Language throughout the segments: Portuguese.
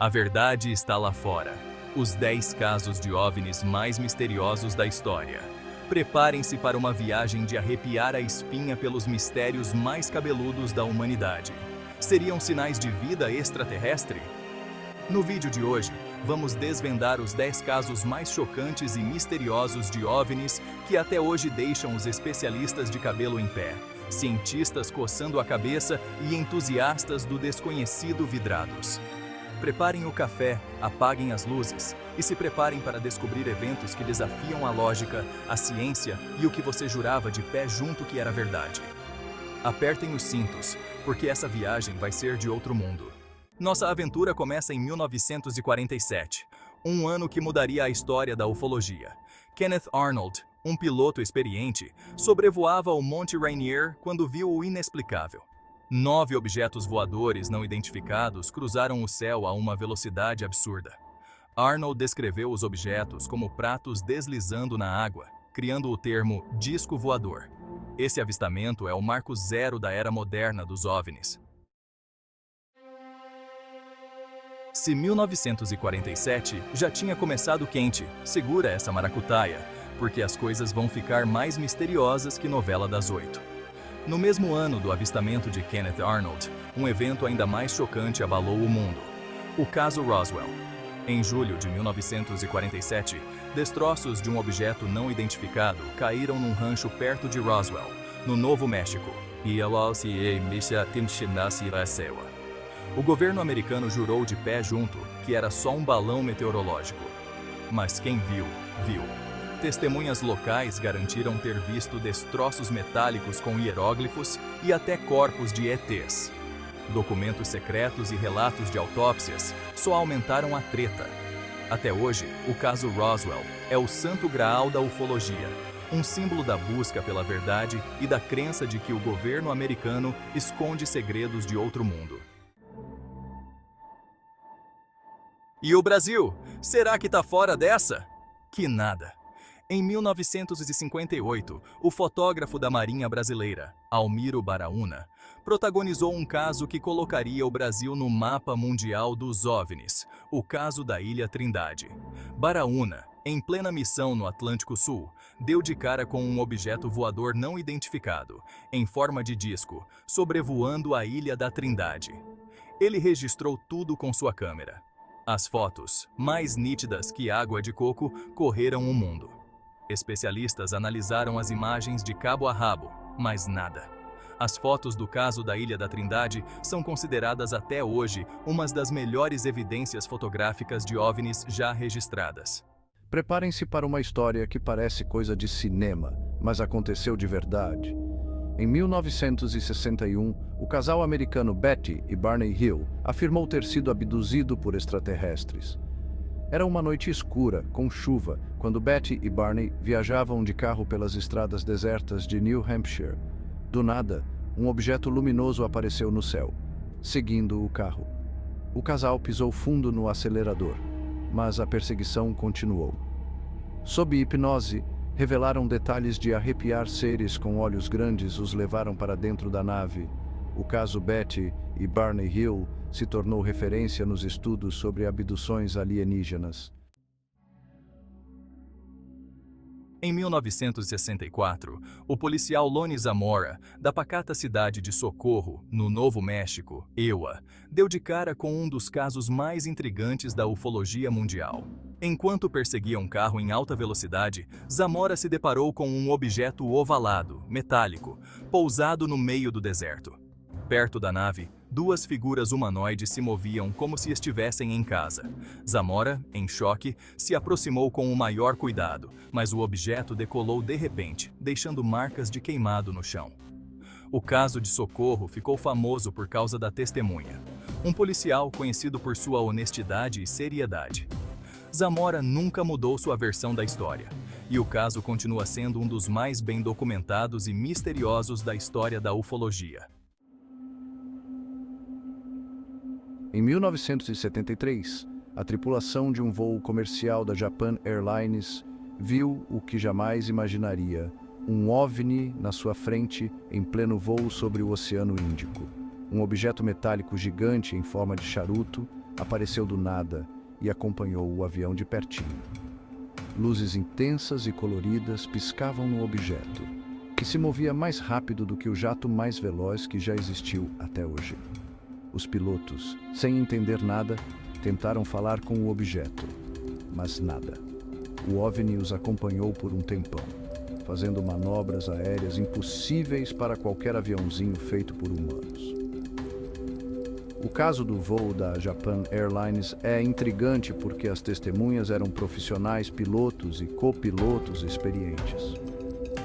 A verdade está lá fora. Os 10 casos de OVNIs mais misteriosos da história. Preparem-se para uma viagem de arrepiar a espinha pelos mistérios mais cabeludos da humanidade. Seriam sinais de vida extraterrestre? No vídeo de hoje, vamos desvendar os 10 casos mais chocantes e misteriosos de OVNIs que até hoje deixam os especialistas de cabelo em pé, cientistas coçando a cabeça e entusiastas do desconhecido vidrados. Preparem o café, apaguem as luzes e se preparem para descobrir eventos que desafiam a lógica, a ciência e o que você jurava de pé junto que era verdade. Apertem os cintos, porque essa viagem vai ser de outro mundo. Nossa aventura começa em 1947, um ano que mudaria a história da ufologia. Kenneth Arnold, um piloto experiente, sobrevoava o Monte Rainier quando viu o inexplicável. 9 objetos voadores não identificados cruzaram o céu a uma velocidade absurda. Arnold descreveu os objetos como pratos deslizando na água, criando o termo disco voador. Esse avistamento é o marco zero da era moderna dos OVNIs. Se 1947 já tinha começado quente, segura essa maracutaia, porque as coisas vão ficar mais misteriosas que novela das 8. No mesmo ano do avistamento de Kenneth Arnold, um evento ainda mais chocante abalou o mundo: o caso Roswell. Em julho de 1947, destroços de um objeto não identificado caíram num rancho perto de Roswell, no Novo México. O governo americano jurou de pé junto que era só um balão meteorológico. Mas quem viu, viu. Testemunhas locais garantiram ter visto destroços metálicos com hieróglifos e até corpos de ETs. Documentos secretos e relatos de autópsias só aumentaram a treta. Até hoje, o caso Roswell é o santo graal da ufologia, um símbolo da busca pela verdade e da crença de que o governo americano esconde segredos de outro mundo. E o Brasil? Será que tá fora dessa? Que nada! Em 1958, o fotógrafo da Marinha Brasileira, Almiro Baraúna, protagonizou um caso que colocaria o Brasil no mapa mundial dos OVNIs, o caso da Ilha Trindade. Baraúna, em plena missão no Atlântico Sul, deu de cara com um objeto voador não identificado, em forma de disco, sobrevoando a Ilha da Trindade. Ele registrou tudo com sua câmera. As fotos, mais nítidas que água de coco, correram o mundo. Especialistas analisaram as imagens de cabo a rabo, mas nada. As fotos do caso da Ilha da Trindade são consideradas até hoje uma das melhores evidências fotográficas de OVNIs já registradas. Preparem-se para uma história que parece coisa de cinema, mas aconteceu de verdade. Em 1961, o casal americano Betty e Barney Hill afirmou ter sido abduzido por extraterrestres. Era uma noite escura, com chuva, quando Betty e Barney viajavam de carro pelas estradas desertas de New Hampshire. Do nada, um objeto luminoso apareceu no céu, seguindo o carro. O casal pisou fundo no acelerador, mas a perseguição continuou. Sob hipnose, revelaram detalhes de arrepiar. Seres com olhos grandes os levaram para dentro da nave. O caso Betty e Barney Hill se tornou referência nos estudos sobre abduções alienígenas. Em 1964, o policial Lonnie Zamora, da pacata cidade de Socorro, no Novo México, EUA, deu de cara com um dos casos mais intrigantes da ufologia mundial. Enquanto perseguia um carro em alta velocidade, Zamora se deparou com um objeto ovalado, metálico, pousado no meio do deserto. Perto da nave, 2 figuras humanoides se moviam como se estivessem em casa. Zamora, em choque, se aproximou com o maior cuidado, mas o objeto decolou de repente, deixando marcas de queimado no chão. O caso de Socorro ficou famoso por causa da testemunha, um policial conhecido por sua honestidade e seriedade. Zamora nunca mudou sua versão da história, e o caso continua sendo um dos mais bem documentados e misteriosos da história da ufologia. Em 1973, a tripulação de um voo comercial da Japan Airlines viu o que jamais imaginaria: um OVNI na sua frente em pleno voo sobre o Oceano Índico. Um objeto metálico gigante em forma de charuto apareceu do nada e acompanhou o avião de pertinho. Luzes intensas e coloridas piscavam no objeto, que se movia mais rápido do que o jato mais veloz que já existiu até hoje. Os pilotos, sem entender nada, tentaram falar com o objeto, mas nada. O OVNI os acompanhou por um tempão, fazendo manobras aéreas impossíveis para qualquer aviãozinho feito por humanos. O caso do voo da Japan Airlines é intrigante porque as testemunhas eram profissionais pilotos e copilotos experientes.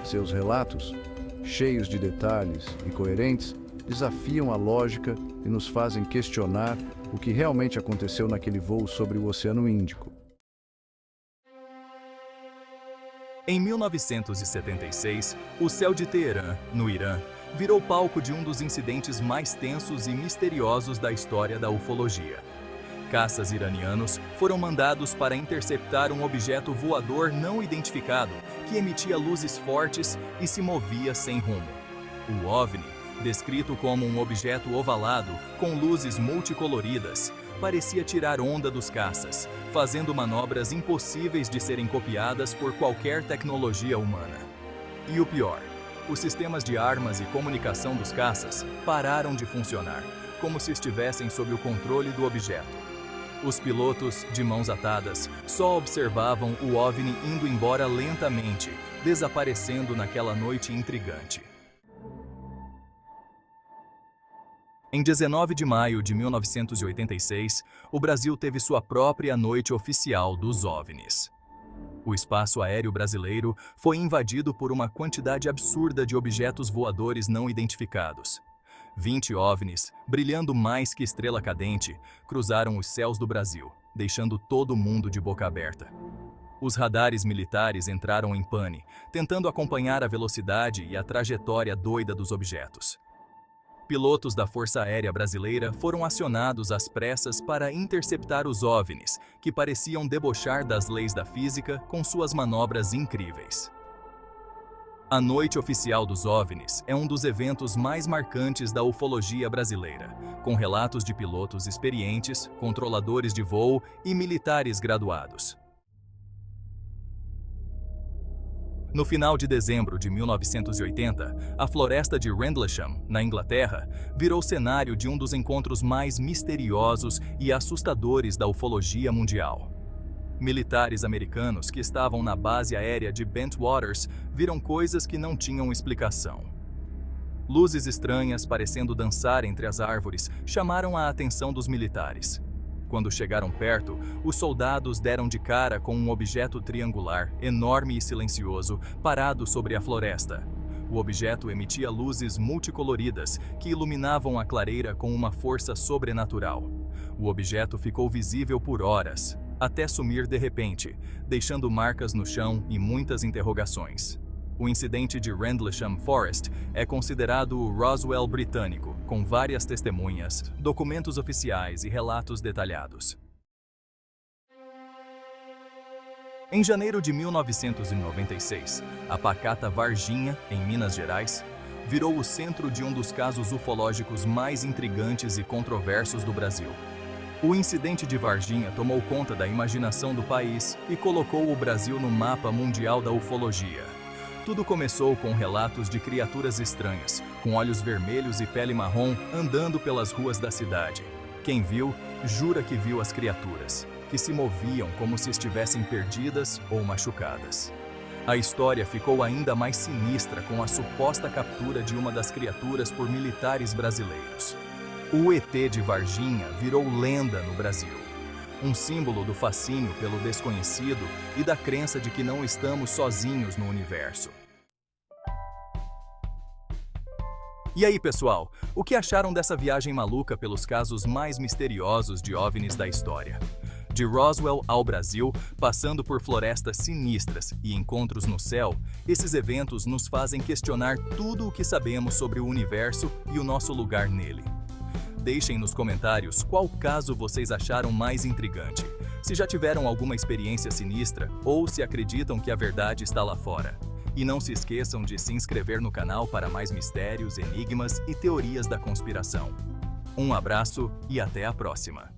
Seus relatos, cheios de detalhes e coerentes, desafiam a lógica e nos fazem questionar o que realmente aconteceu naquele voo sobre o Oceano Índico. Em 1976, o céu de Teherã, no Irã, virou palco de um dos incidentes mais tensos e misteriosos da história da ufologia. Caças iranianos foram mandados para interceptar um objeto voador não identificado que emitia luzes fortes e se movia sem rumo. O OVNI, descrito como um objeto ovalado com luzes multicoloridas, parecia tirar onda dos caças, fazendo manobras impossíveis de serem copiadas por qualquer tecnologia humana. E o pior, os sistemas de armas e comunicação dos caças pararam de funcionar, como se estivessem sob o controle do objeto. Os pilotos, de mãos atadas, só observavam o OVNI indo embora lentamente, desaparecendo naquela noite intrigante. Em 19 de maio de 1986, o Brasil teve sua própria noite oficial dos OVNIs. O espaço aéreo brasileiro foi invadido por uma quantidade absurda de objetos voadores não identificados. 20 OVNIs, brilhando mais que estrela cadente, cruzaram os céus do Brasil, deixando todo mundo de boca aberta. Os radares militares entraram em pane, tentando acompanhar a velocidade e a trajetória doida dos objetos. Pilotos da Força Aérea Brasileira foram acionados às pressas para interceptar os OVNIs, que pareciam debochar das leis da física com suas manobras incríveis. A Noite Oficial dos OVNIs é um dos eventos mais marcantes da ufologia brasileira, com relatos de pilotos experientes, controladores de voo e militares graduados. No final de dezembro de 1980, a floresta de Rendlesham, na Inglaterra, virou cenário de um dos encontros mais misteriosos e assustadores da ufologia mundial. Militares americanos que estavam na base aérea de Bentwaters viram coisas que não tinham explicação. Luzes estranhas parecendo dançar entre as árvores chamaram a atenção dos militares. Quando chegaram perto, os soldados deram de cara com um objeto triangular, enorme e silencioso, parado sobre a floresta. O objeto emitia luzes multicoloridas que iluminavam a clareira com uma força sobrenatural. O objeto ficou visível por horas, até sumir de repente, deixando marcas no chão e muitas interrogações. O incidente de Rendlesham Forest é considerado o Roswell britânico, com várias testemunhas, documentos oficiais e relatos detalhados. Em janeiro de 1996, a pacata Varginha, em Minas Gerais, virou o centro de um dos casos ufológicos mais intrigantes e controversos do Brasil. O incidente de Varginha tomou conta da imaginação do país e colocou o Brasil no mapa mundial da ufologia. Tudo começou com relatos de criaturas estranhas, com olhos vermelhos e pele marrom, andando pelas ruas da cidade. Quem viu, jura que viu as criaturas, que se moviam como se estivessem perdidas ou machucadas. A história ficou ainda mais sinistra com a suposta captura de uma das criaturas por militares brasileiros. O ET de Varginha virou lenda no Brasil. Um símbolo do fascínio pelo desconhecido e da crença de que não estamos sozinhos no universo. E aí, pessoal, o que acharam dessa viagem maluca pelos casos mais misteriosos de OVNIs da história? De Roswell ao Brasil, passando por florestas sinistras e encontros no céu, esses eventos nos fazem questionar tudo o que sabemos sobre o universo e o nosso lugar nele. Deixem nos comentários qual caso vocês acharam mais intrigante, se já tiveram alguma experiência sinistra ou se acreditam que a verdade está lá fora. E não se esqueçam de se inscrever no canal para mais mistérios, enigmas e teorias da conspiração. Um abraço e até a próxima!